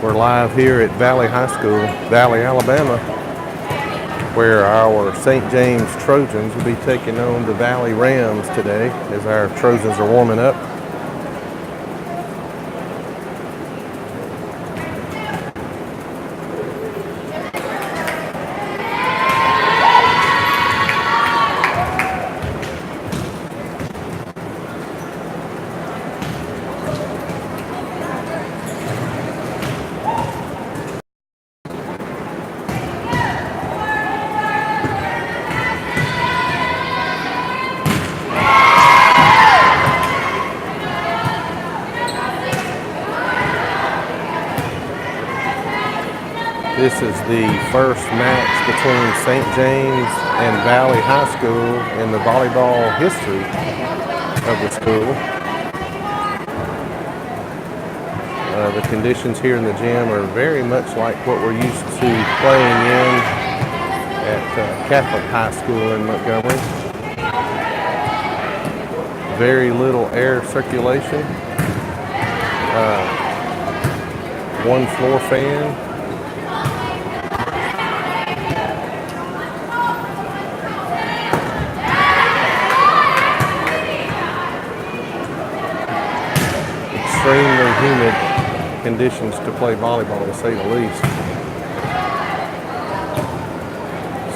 We're live here at Valley High School, Valley, Alabama, where our St. James Trojans will be taking on the Valley Rams today as our Trojans are warming up. This is the first match between St. James and Valley High School in the volleyball history of the school. The conditions here in the gym are very much like what we're used to playing in at Catholic High School in Montgomery. Very little air circulation. One floor fan. Extremely humid conditions to play volleyball, to say the least.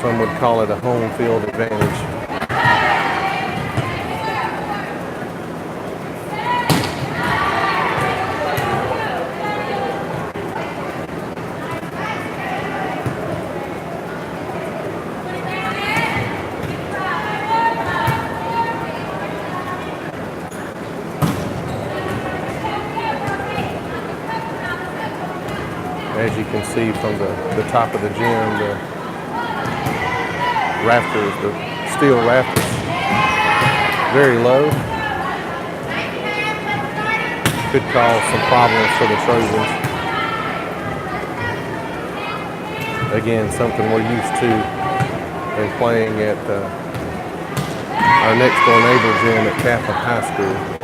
Some would call it a home field advantage. As you can see from the top of the gym, the rafters, the steel rafters, very low. Could cause some problems for the Trojans. Again, something we're used to in playing at our next door neighbor gym at Catholic High School.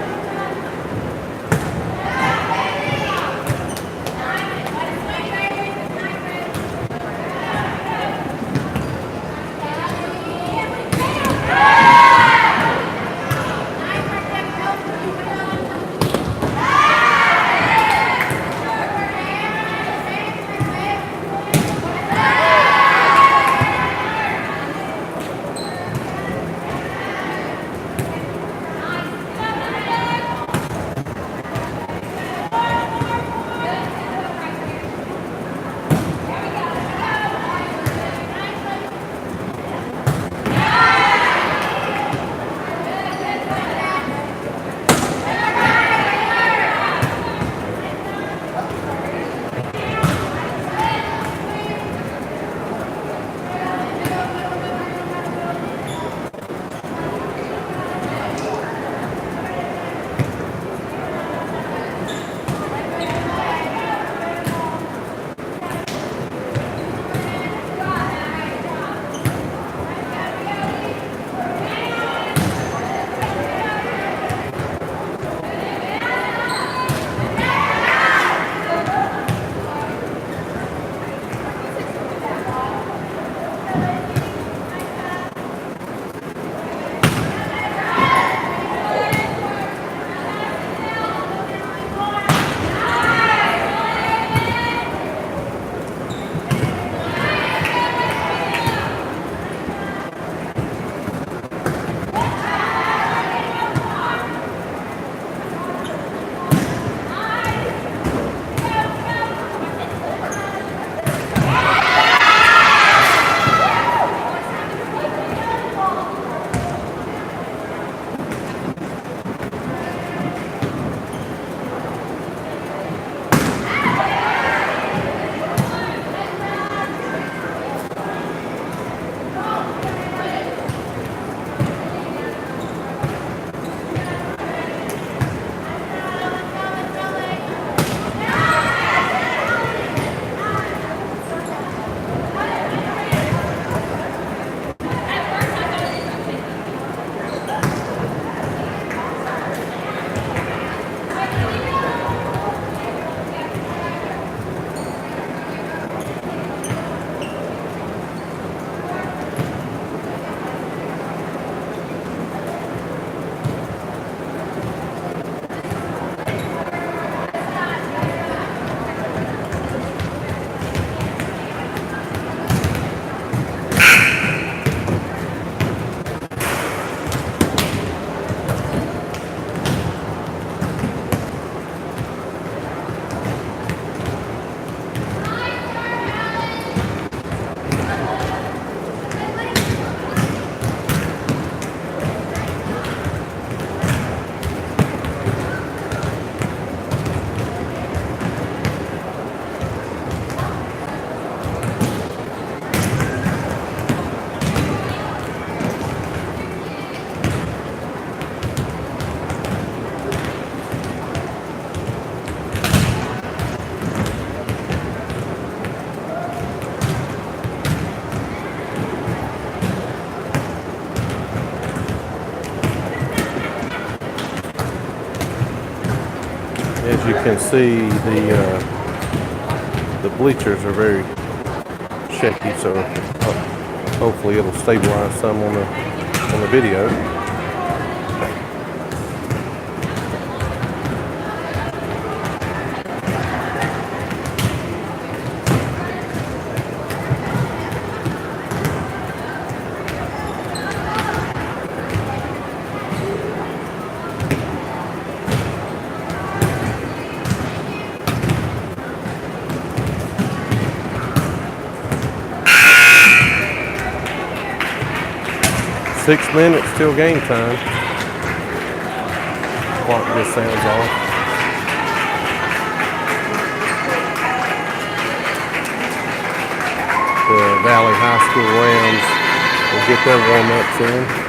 As you can see, the bleachers are very shaky, so hopefully it'll stabilize some on the video. Six minutes till game time. Clock just sounds off. The Valley High School Rams will get their warm-ups in.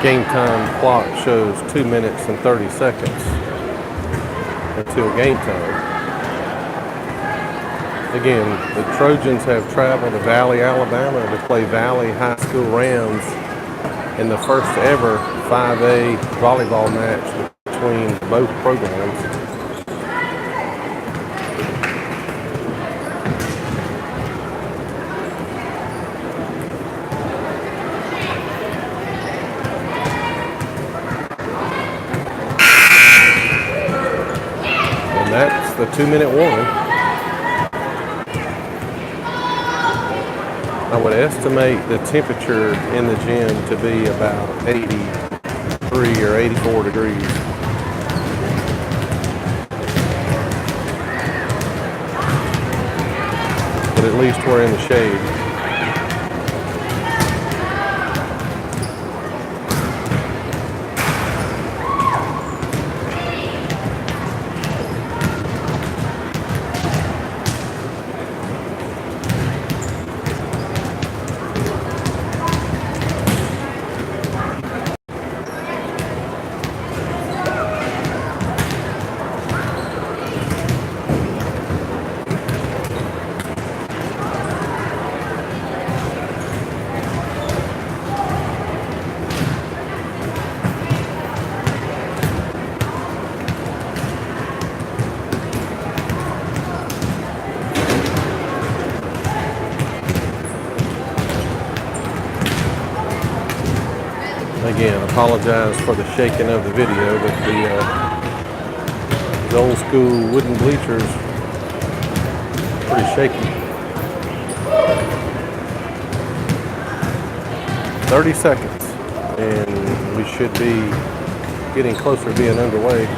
Game time clock shows 2 minutes and 30 seconds until game time. Again, the Trojans have traveled to Valley, Alabama to play Valley High School Rams in the first ever 5A volleyball match between both programs. That's the 2-minute warning. I would estimate the temperature in the gym to be about 83 or 84 degrees. But at least we're in the shade. Again, apologize for the shaking of the video, but the old school wooden bleachers pretty shaky. 30 seconds, and we should be getting closer to being underway.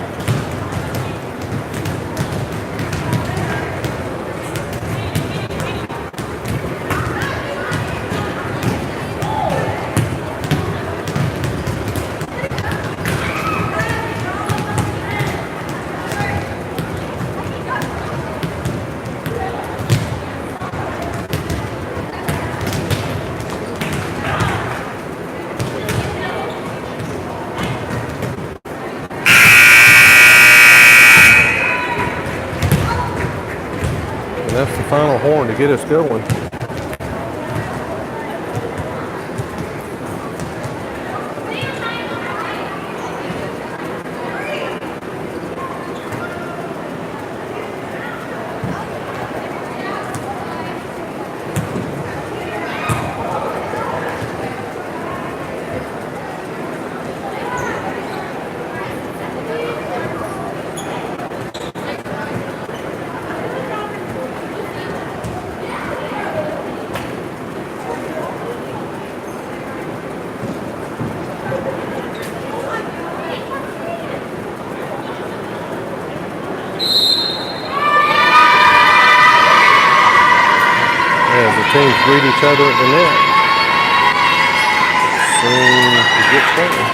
And that's the final horn to get us going. As the teams greet each other at the net, soon to get started.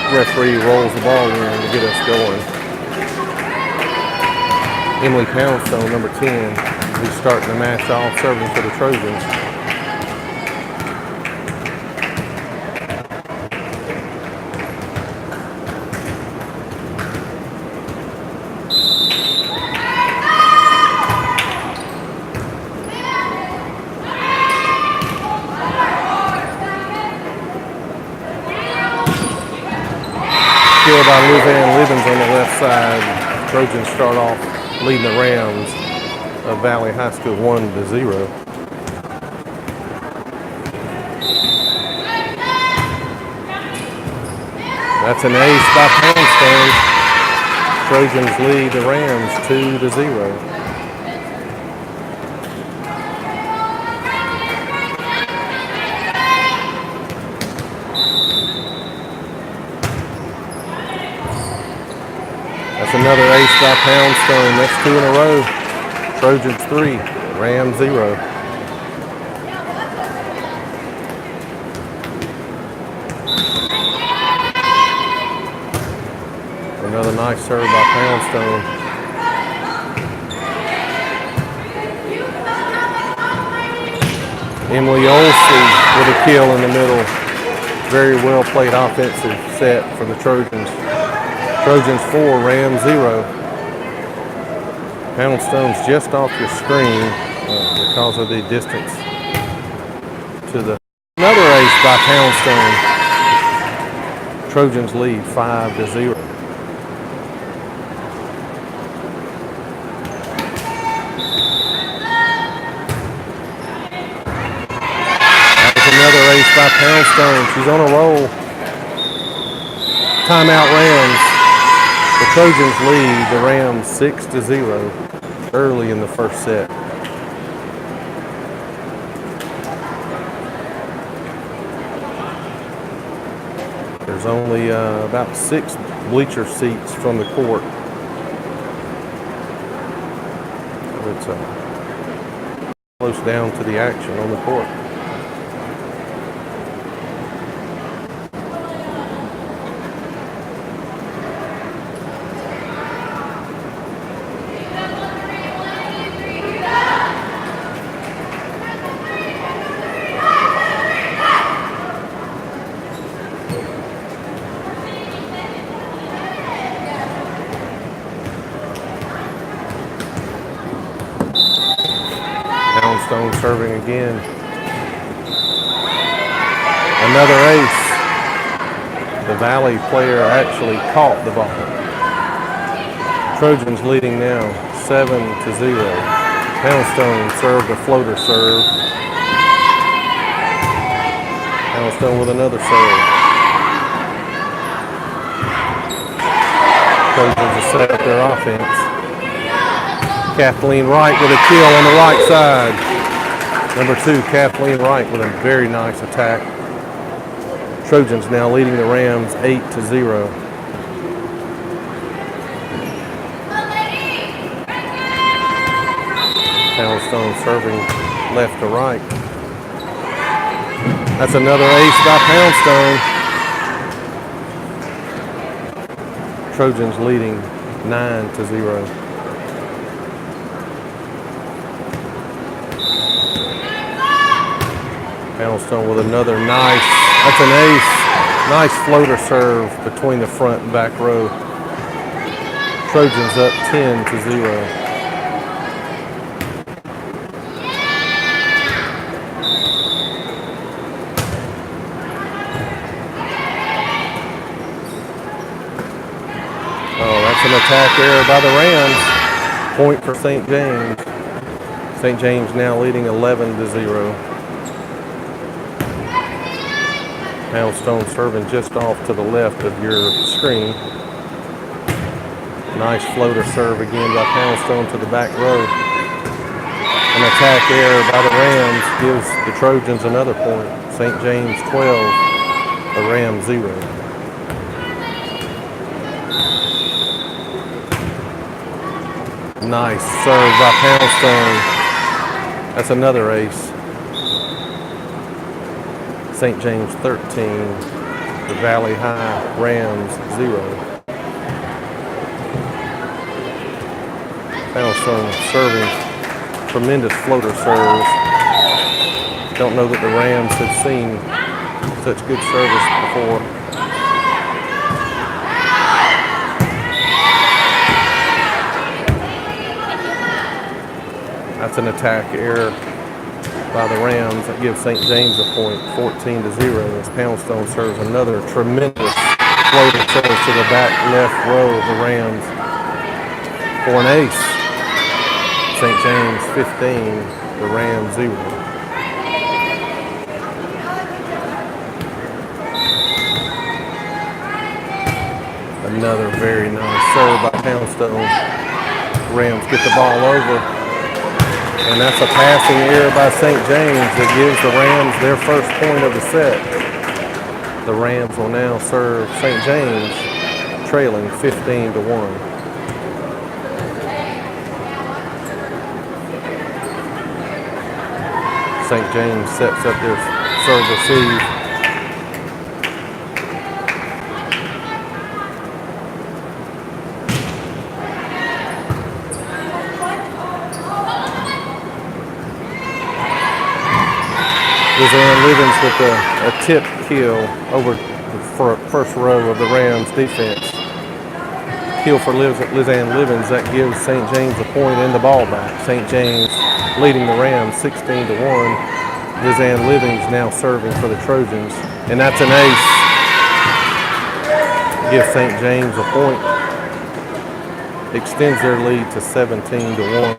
Referee rolls the ball in to get us going. Emily Poundstone, number 10, who's starting the match off, serving for the Trojans. Skill by Luzanne Livens on the left side. Trojans start off leading the Rams of Valley High School 1-0. That's an ace by Poundstone. Trojans lead the Rams 2-0. That's another ace by Poundstone. That's 2 in a row. Trojans 3, Rams 0. Another nice serve by Poundstone. Emily Olsey with a kill in the middle. Very well played offensive set for the Trojans. Trojans 4, Rams 0. Poundstone's just off your screen because of the distance to the. Another ace by Poundstone. Trojans lead 5-0. by Poundstone. She's on a roll. Timeout Rams. The Trojans lead the Rams 6-0 early in the first set. There's only about 6 bleacher seats from the court. So it's close down to the action on the court. Poundstone serving again. Another ace. The Valley player actually caught the ball. Trojans leading now 7-0. Poundstone served a floater serve. Poundstone with another serve. Trojans have set up their offense. Kathleen Wright with a kill on the right side. Number 2, Kathleen Wright with a very nice attack. Trojans now leading the Rams 8-0. Poundstone serving left to right. That's another ace by Poundstone. Trojans leading 9-0. Poundstone with another nice, that's an ace. Nice floater serve between the front and back row. Trojans up 10-0. Oh, that's an attack error by the Rams. Point for St. James. St. James now leading 11-0. Poundstone serving just off to the left of your screen. Nice floater serve again by Poundstone to the back row. An attack error by the Rams gives the Trojans another point. St. James 12, the Rams 0. Nice serve by Poundstone. That's another ace. St. James 13, the Valley High Rams 0. Poundstone serving tremendous floater serves. Don't know that the Rams have seen such good service before. That's an attack error by the Rams that gives St. James a point, 14-0, as Poundstone serves another tremendous floater serve to the back left row of the Rams for an ace. St. James 15, the Rams 0. Another very nice serve by Poundstone. Rams get the ball over. And that's a passing error by St. James that gives the Rams their first point of the set. The Rams will now serve St. James, trailing 15-1. St. James sets up their serve receive. Lizanne Livens with a tip kill over the first row of the Rams defense. Kill for Lizanne Livens, that gives St. James a point and the ball back. St. James leading the Rams 16-1. Lizanne Livens now serving for the Trojans. And that's an ace. Gives St. James a point. Extends their lead to 17-1.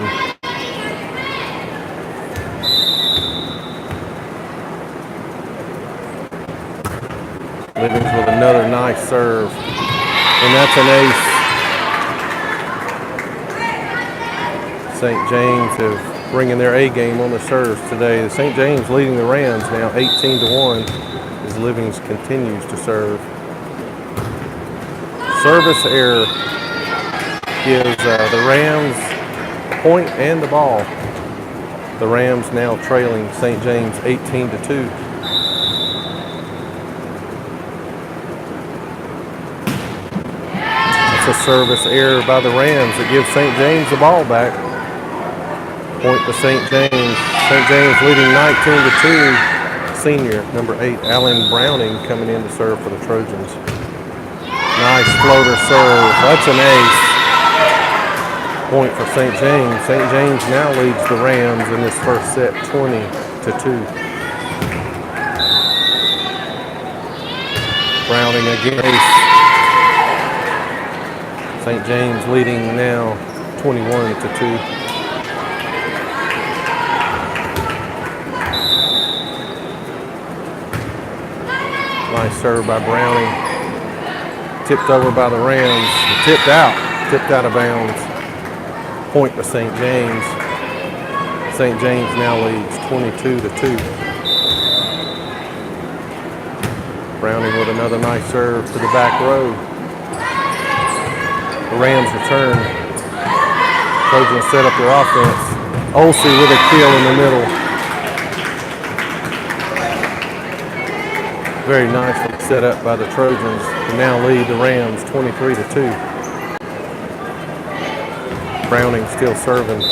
Livings with another nice serve. And that's an ace. St. James have bringing their A game on the serves today. The St. James leading the Rams now 18-1 as Livings continues to serve. Service error gives the Rams a point and the ball. The Rams now trailing St. James 18-2. It's a service error by the Rams that gives St. James the ball back. Point to St. James. St. James leading 19-2. Senior, number 8, Alan Browning coming in to serve for the Trojans. Nice floater serve. That's an ace. Point for St. James. St. James now leads the Rams in this first set 20-2. Browning again. Ace. St. James leading now 21-2. Nice serve by Browning. Tipped over by the Rams. Tipped out of bounds. Point to St. James. St. James now leads 22-2. Browning with another nice serve to the back row. The Rams return. Trojans set up their offense. Olsey with a kill in the middle. Very nicely set up by the Trojans to now lead the Rams 23-2. Browning still serving.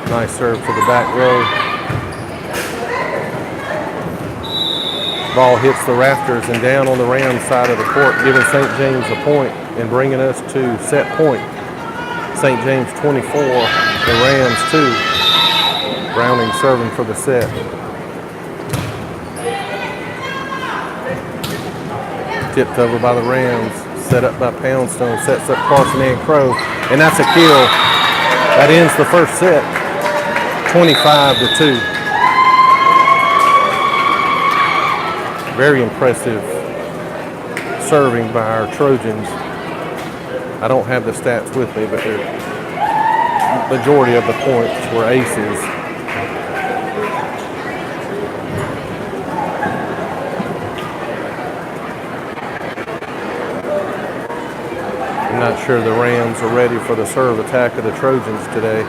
Nice serve to the back row. Ball hits the rafters and down on the Rams side of the court, giving St. James a point and bringing us to set point. St. James 24, the Rams 2. Browning serving for the set. Tipped over by the Rams, set up by Poundstone, sets up Carson and Crow, and that's a kill. That ends the first set, 25-2. Very impressive serving by our Trojans. I don't have the stats with me, but the majority of the points were aces. I'm not sure the Rams are ready for the serve attack of the Trojans today.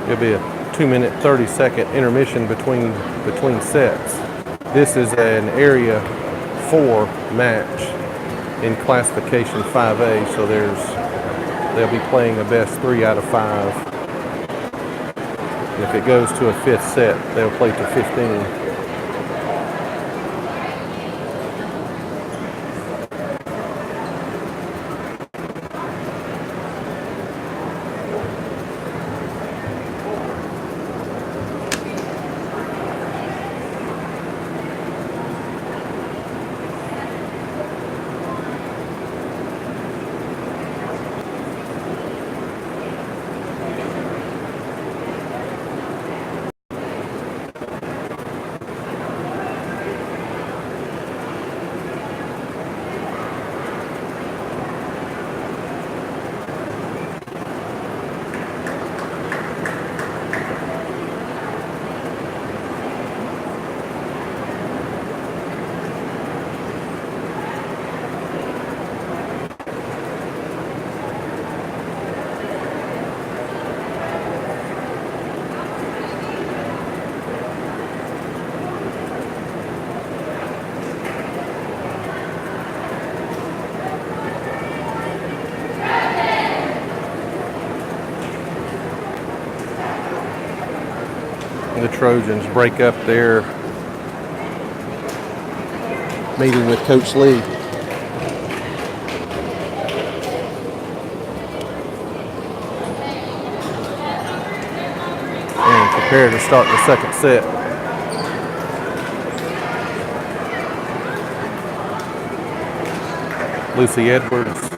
It'll be a 2-minute, 30-second intermission between sets. This is an Area 4 match in classification 5A, so they'll be playing a best 3 out of 5. And if it goes to a 5th set, they'll play to 15. The Trojans break up their meeting with Coach Lee. And prepare to start the second set. Lucy Edwards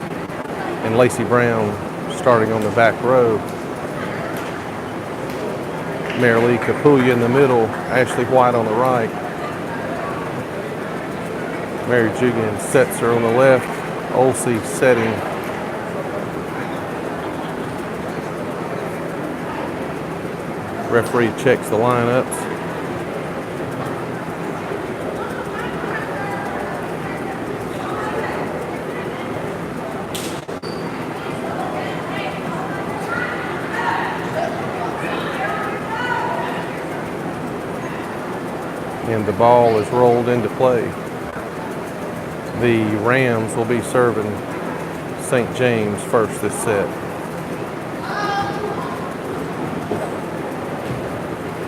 and Lacey Brown starting on the back row. Marilee Kapuya in the middle, Ashley White on the right. Mary Jugan sets her on the left, Olsey setting. Referee checks the lineups. And the ball is rolled into play. The Rams will be serving St. James first this set.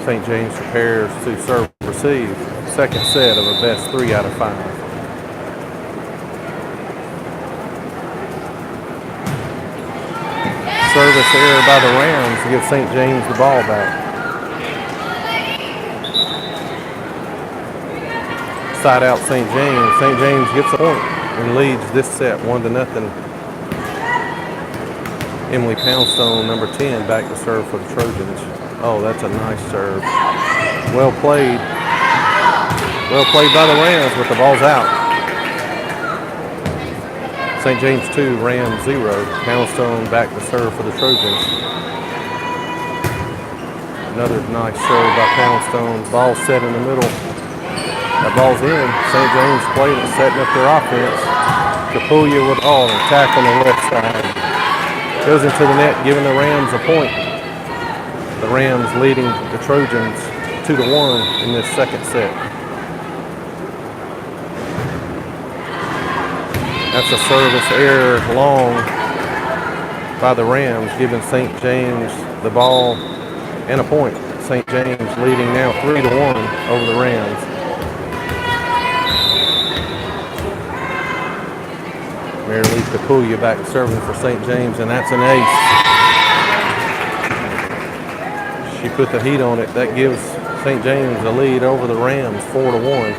St. James prepares to serve and receive. Second set of a best 3 out of 5. Service error by the Rams to give St. James the ball back. Side out St. James. St. James gets a point and leads this set 1-0. Emily Poundstone, number 10, back to serve for the Trojans. Oh, that's a nice serve. Well played. Well played by the Rams, but the ball's out. St. James 2, Rams 0. Poundstone back to serve for the Trojans. Another nice serve by Poundstone. Ball set in the middle. That ball's in. St. James played it, setting up their offense. Kapuya with an attack on the left side. Goes into the net, giving the Rams a point. The Rams leading the Trojans 2-1 in this second set. That's a service error long by the Rams, giving St. James the ball and a point. St. James leading now 3-1 over the Rams. Marilee Kapuya back serving for St. James, and that's an ace. She put the heat on it. That gives St. James the lead over the Rams, 4-1.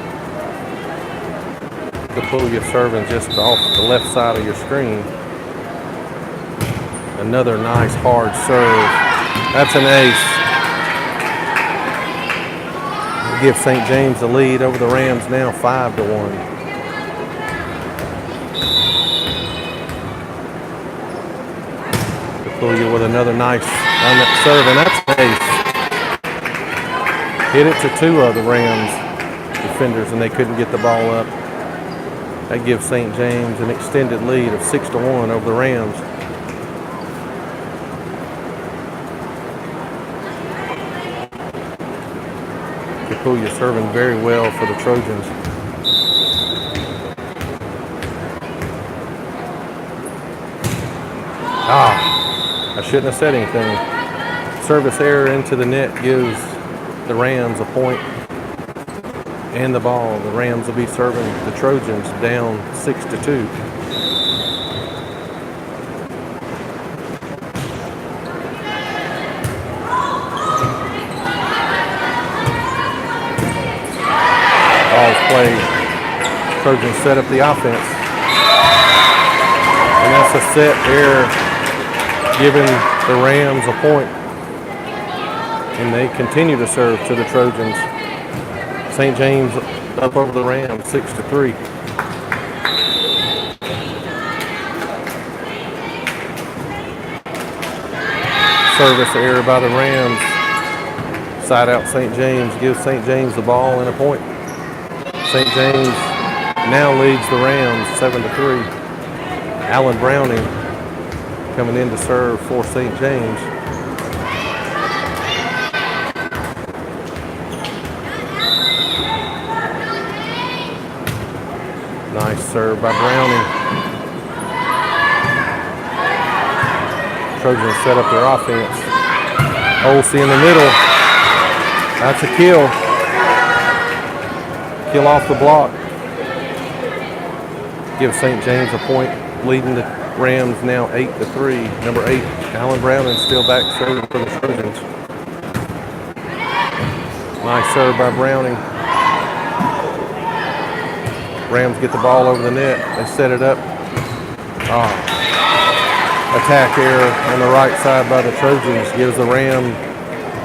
Kapuya serving just off the left side of your screen. Another nice hard serve. That's an ace. Give St. James the lead over the Rams now, 5-1. Kapuya with another nice serve, and that's an ace. Hit it to 2 of the Rams defenders, and they couldn't get the ball up. That gives St. James an extended lead of 6-1 over the Rams. Kapuya serving very well for the Trojans. I shouldn't have said anything. Service error into the net gives the Rams a point and the ball. The Rams will be serving the Trojans down 6-2. Ball's played. Trojans set up the offense. And that's a set error, giving the Rams a point. And they continue to serve to the Trojans. St. James up over the Rams, 6-3. Service error by the Rams. Side out St. James, gives St. James the ball and a point. St. James now leads the Rams 7-3. Alan Browning coming in to serve for St. James. Nice serve by Browning. Trojans set up their offense. Olsey in the middle. That's a kill. Kill off the block. Give St. James a point, leading the Rams now 8-3. Number 8, Alan Browning still back serving for the Trojans. Nice serve by Browning. Rams get the ball over the net. They set it up. Attack error on the right side by the Trojans gives the Rams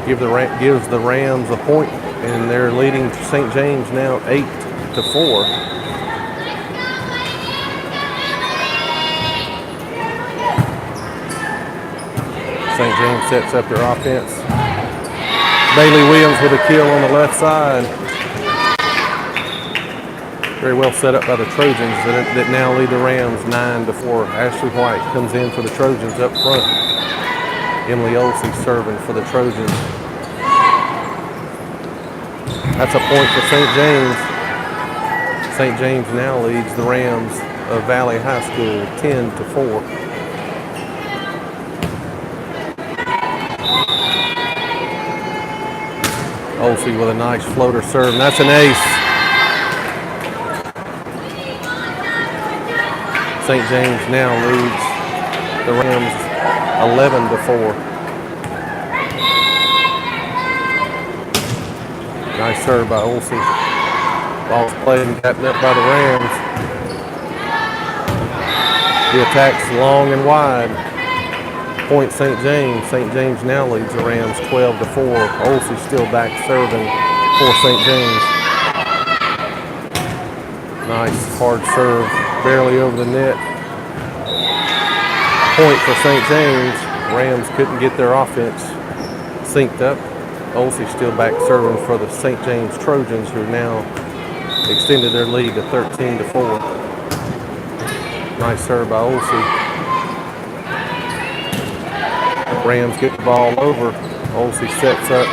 gives the Rams a point, and they're leading St. James now 8-4. St. James sets up their offense. Bailey Williams with a kill on the left side. Very well set up by the Trojans that now lead the Rams 9-4. Ashley White comes in for the Trojans up front. Emily Olsey serving for the Trojans. That's a point for St. James. St. James now leads the Rams of Valley High School 10-4. Olsey with a nice floater serve, and that's an ace. St. James now leads the Rams 11-4. Nice serve by Olsey. Ball's played and tapped up by the Rams. The attack's long and wide. Point St. James. St. James now leads the Rams 12-4. Olsey still back serving for St. James. Nice hard serve, barely over the net. Point for St. James. Rams couldn't get their offense synced up. Olsey still back serving for the St. James Trojans, who now extended their lead to 13-4. Nice serve by Olsey. Rams get the ball over. Olsey sets up.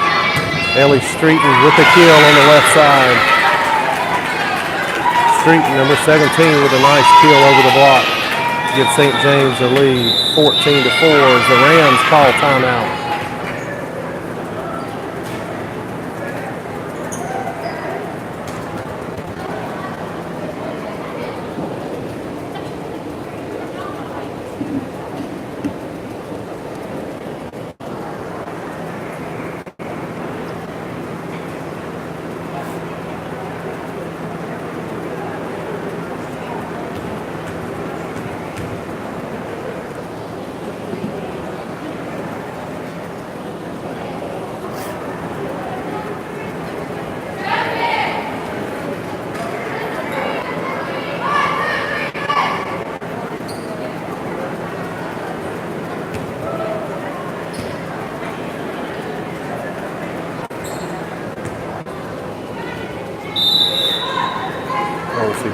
Ellie Streeton with the kill on the left side. Streeton, number 17, with a nice kill over the block. Gives St. James the lead 14-4 as the Rams call timeout.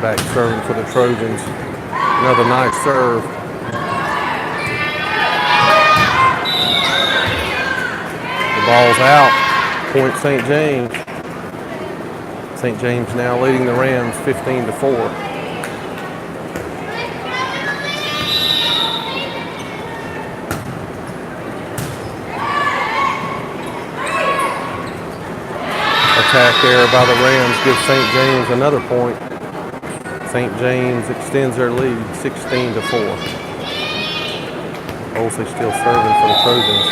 Back serving for the Trojans. Another nice serve. The ball's out. Point St. James. St. James now leading the Rams 15-4. Attack error by the Rams gives St. James another point. St. James extends their lead 16-4. Olsey still serving for the Trojans.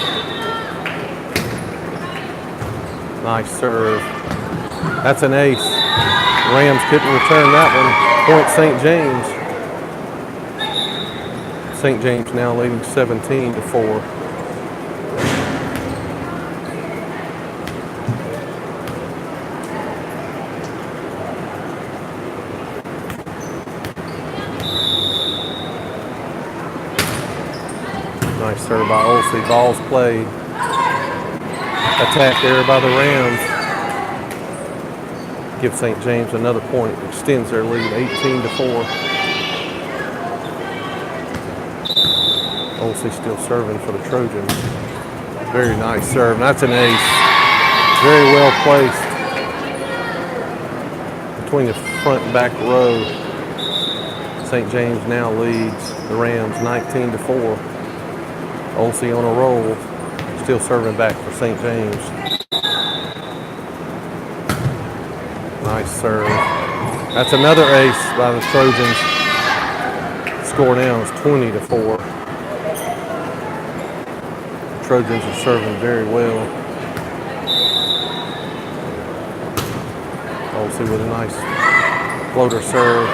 Nice serve. That's an ace. Rams couldn't return that one. Point St. James. St. James now leading 17-4. Nice serve by Olsey. Ball's played. Attack there by the Rams. Give St. James another point. Extends their lead 18-4. Olsey still serving for the Trojans. Very nice serve. And that's an ace. Very well placed between the front and back row. St. James now leads the Rams 19-4. Olsey on a roll, still serving back for St. James. Nice serve. That's another ace by the Trojans. Score now is 20-4. The Trojans are serving very well. Olsey with a nice floater serve.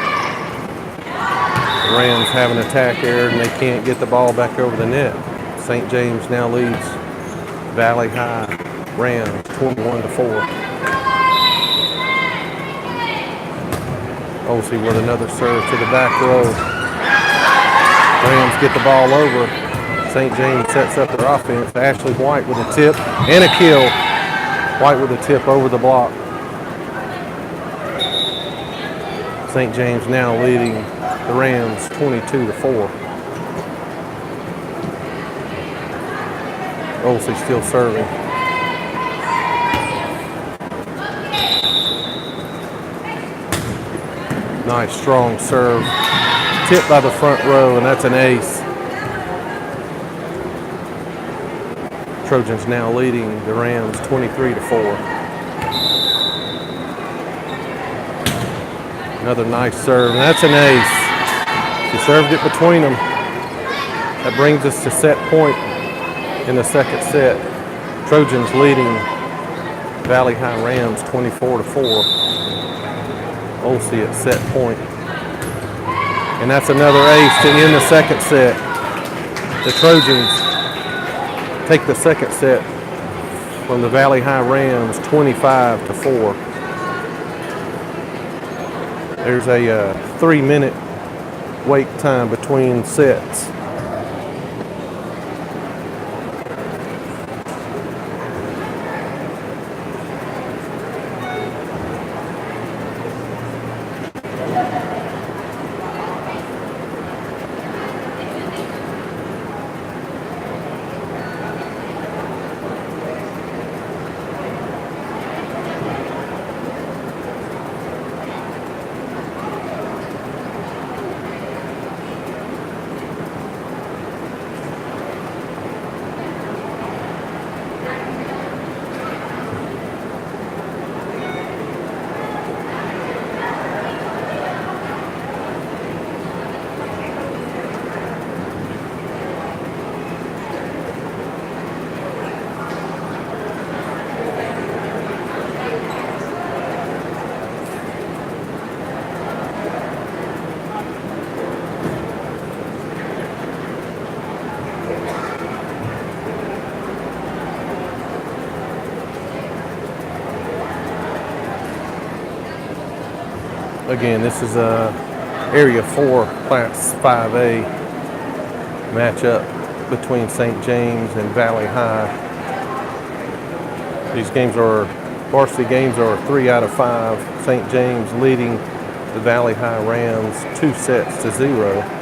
The Rams have an attack error and they can't get the ball back over the net. St. James now leads Valley High Rams 21-4. Olsey with another serve to the back row. Rams get the ball over. St. James sets up their offense. Ashley White with a tip and a kill. White with a tip over the block. St. James now leading the Rams 22-4. Olsey still serving. Nice strong serve. Tipped by the front row, and that's an ace. Trojans now leading the Rams 23-4. Another nice serve, and that's an ace. She served it between them. That brings us to set point in the second set. Trojans leading Valley High Rams 24-4. Olsey at set point. And that's another ace to end the second set. The Trojans take the second set from the Valley High Rams 25-4. There's a 3-minute wait time between sets. Again, this is a Area 4 Class 5A matchup between St. James and Valley High. These games are, varsity games are 3 out of 5. St. James leading the Valley High Rams 2-0.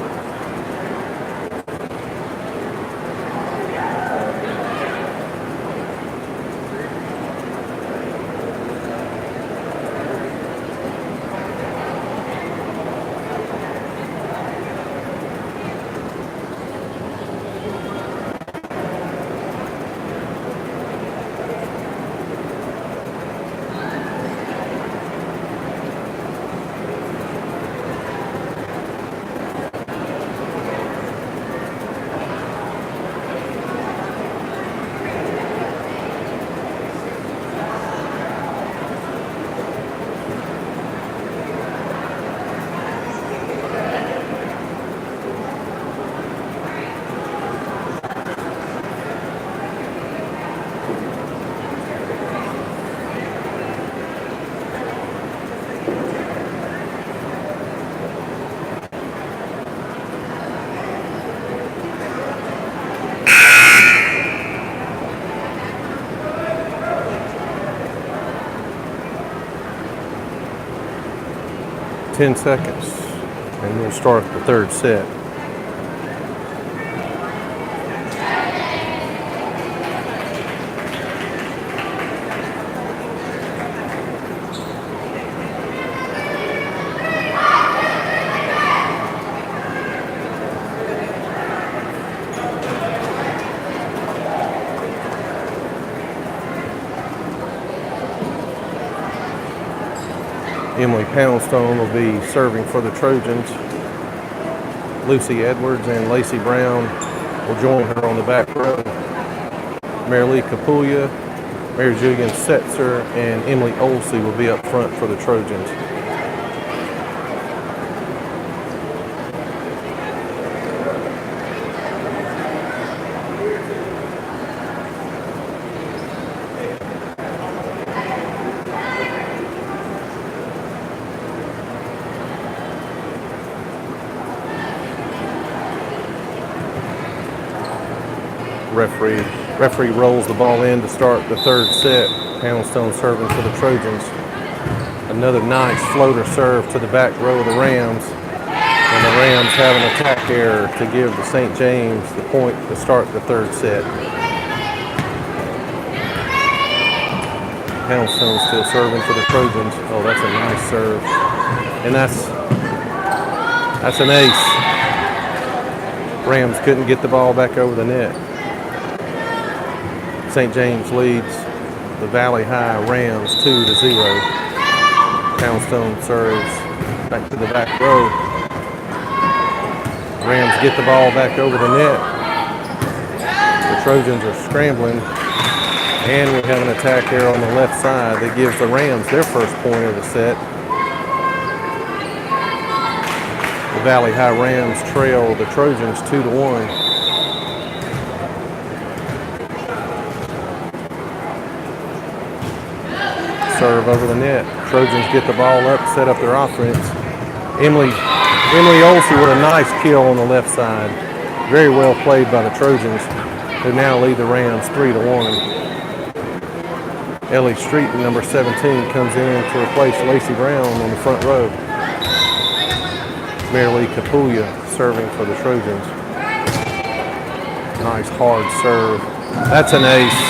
10 seconds, and we'll start the third set. Emily Poundstone will be serving for the Trojans. Lucy Edwards and Lacey Brown will join her on the back row. Marilee Kapuya, Mary Julian Setzer, and Emily Olsey will be up front for the Trojans. Referee rolls the ball in to start the third set. Poundstone serving for the Trojans. Another nice floater serve to the back row of the Rams. And the Rams have an attack error to give the St. James the point to start the third set. Poundstone still serving for the Trojans. Oh, that's a nice serve. And that's an ace. Rams couldn't get the ball back over the net. St. James leads the Valley High Rams 2-0. Poundstone serves back to the back row. Rams get the ball back over the net. The Trojans are scrambling. And we have an attack here on the left side that gives the Rams their first point of the set. The Valley High Rams trail the Trojans 2-1. Serve over the net. Trojans get the ball up, set up their offense. Emily Olsey with a nice kill on the left side. Very well played by the Trojans, who now lead the Rams 3-1. Ellie Street, number 17, comes in to replace Lacey Brown on the front row. Marilee Kapuya serving for the Trojans. Nice hard serve. That's an ace.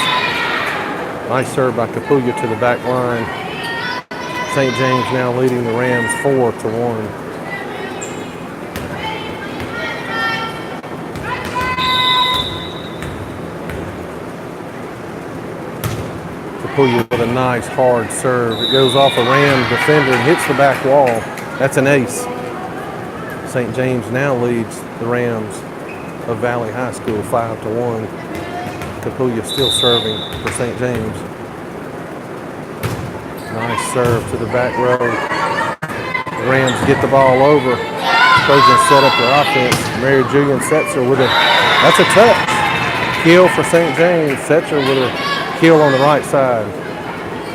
Nice serve by Kapuya to the back line. St. James now leading the Rams 4-1. Kapuya with a nice hard serve. It goes off a Ram defender and hits the back wall. That's an ace. St. James now leads the Rams of Valley High School 5-1. Kapuya still serving for St. James. Nice serve to the back row. The Rams get the ball over. Trojans set up their offense. Mary Julian Setzer with that's a touch. Kill for St. James. Setzer with a kill on the right side.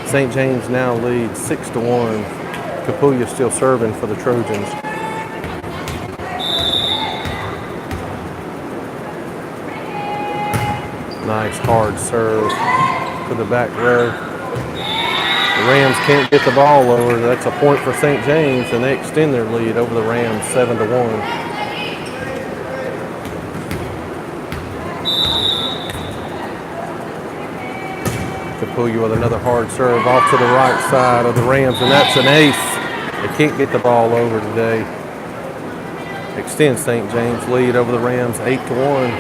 St. James now leads 6-1. Kapuya still serving for the Trojans. Nice hard serve to the back row. The Rams can't get the ball over. That's a point for St. James, and they extend their lead over the Rams 7-1. Kapuya with another hard serve off to the right side of the Rams, and that's an ace. They can't get the ball over today. Extends St. James' lead over the Rams 8-1.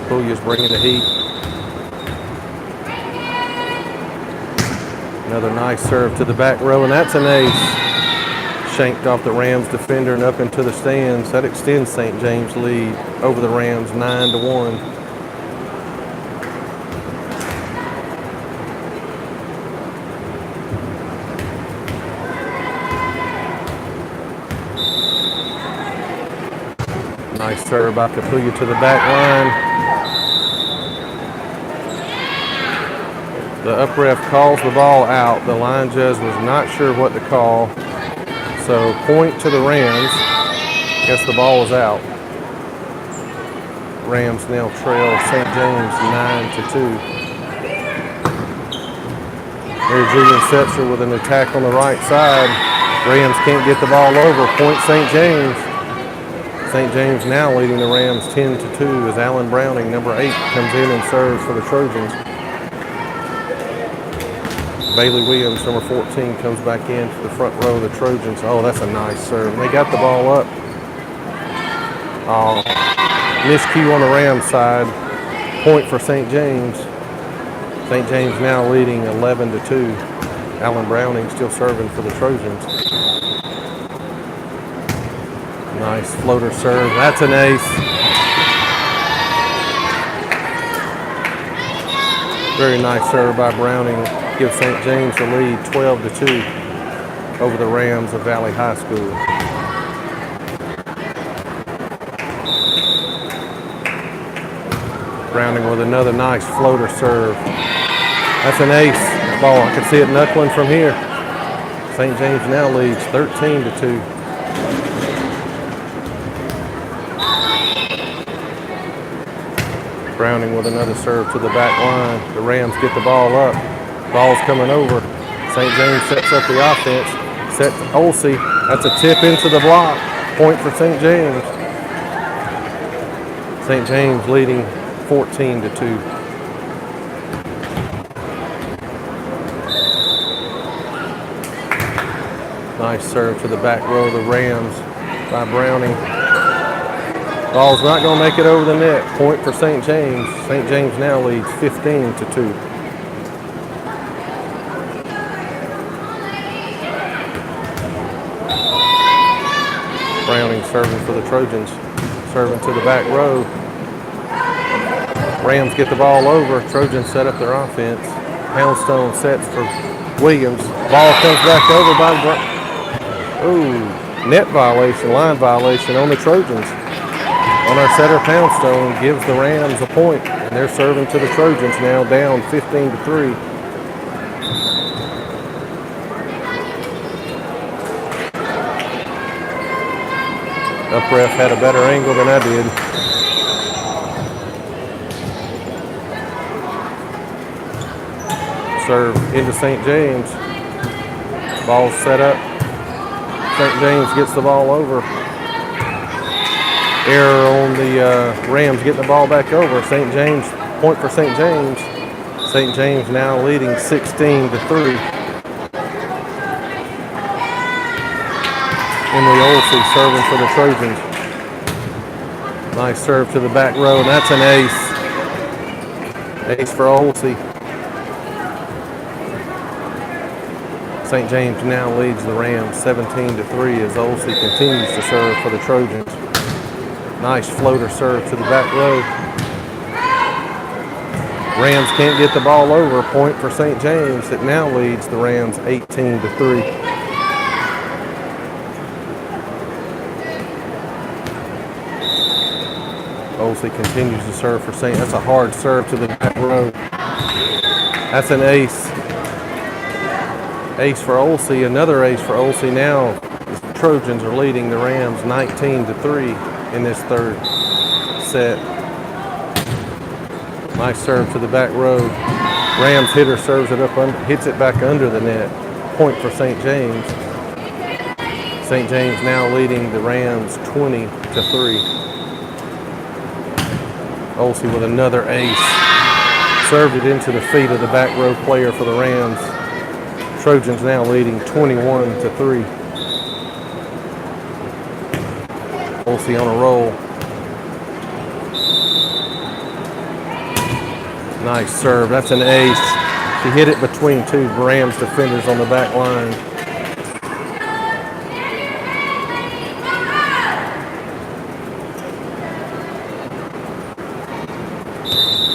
Kapuya's bringing the heat. Another nice serve to the back row, and that's an ace. Shanked off the Rams defender and up into the stands. That extends St. James' lead over the Rams 9-1. Nice serve by Kapuya to the back line. The up ref calls the ball out. The line judge was not sure what to call. So point to the Rams. Guess the ball was out. Rams now trail St. James 9-2. There's Julian Setzer with an attack on the right side. Rams can't get the ball over. Point St. James. St. James now leading the Rams 10-2 as Alan Browning, number 8, comes in and serves for the Trojans. Bailey Williams, number 14, comes back in to the front row of the Trojans. Oh, that's a nice serve. They got the ball up. Oh, miscue on the Rams side. Point for St. James. St. James now leading 11-2. Alan Browning still serving for the Trojans. Nice floater serve. That's an ace. Very nice serve by Browning. Gives St. James the lead 12-2 over the Rams of Valley High School. Browning with another nice floater serve. That's an ace ball. I can see it knuckling from here. St. James now leads 13-2. Browning with another serve to the back line. The Rams get the ball up. Ball's coming over. St. James sets up the offense. Set to Olsey. That's a tip into the block. Point for St. James. St. James leading 14-2. Nice serve to the back row of the Rams by Browning. Ball's not going to make it over the net. Point for St. James. St. James now leads 15-2. Browning serving for the Trojans. Serving to the back row. Rams get the ball over. Trojans set up their offense. Poundstone sets for Williams. Ball comes back over by net violation, line violation on the Trojans. On our setter, Poundstone gives the Rams a point, and they're serving to the Trojans now, down 15-3. Up ref had a better angle than I did. Serve into St. James. Ball's set up. St. James gets the ball over. Error on the Rams getting the ball back over. St. James, point for St. James. St. James now leading 16-3. Emily Olsey serving for the Trojans. Nice serve to the back row, and that's an ace. Ace for Olsey. St. James now leads the Rams 17-3 as Olsey continues to serve for the Trojans. Nice floater serve to the back row. Rams can't get the ball over. Point for St. James. It now leads the Rams 18-3. Olsey continues to serve for St. That's a hard serve to the back row. That's an ace. Ace for Olsey. Another ace for Olsey now. The Trojans are leading the Rams 19-3 in this third set. Nice serve to the back row. Rams hitter serves it up, hits it back under the net. Point for St. James. St. James now leading the Rams 20-3. Olsey with another ace. Served it into the feet of the back row player for the Rams. Trojans now leading 21-3. Olsey on a roll. Nice serve. That's an ace. She hit it between two Rams defenders on the back line.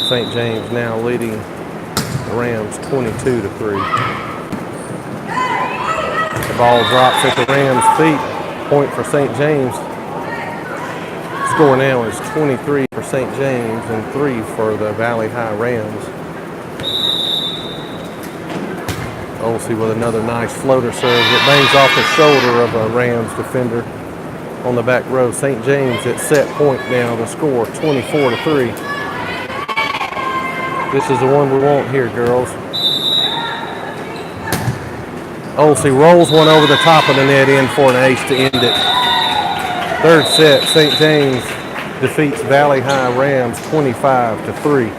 St. James now leading the Rams 22-3. The ball drops at the Rams' feet. Point for St. James. Score now is 23 for St. James and 3 for the Valley High Rams. Olsey with another nice floater serve that bangs off the shoulder of a Rams defender on the back row. St. James at set point now. The score 24-3. This is the one we want here, girls. Olsey rolls one over the top of the net in for an ace to end it. Third set, St. James defeats Valley High Rams 25-3.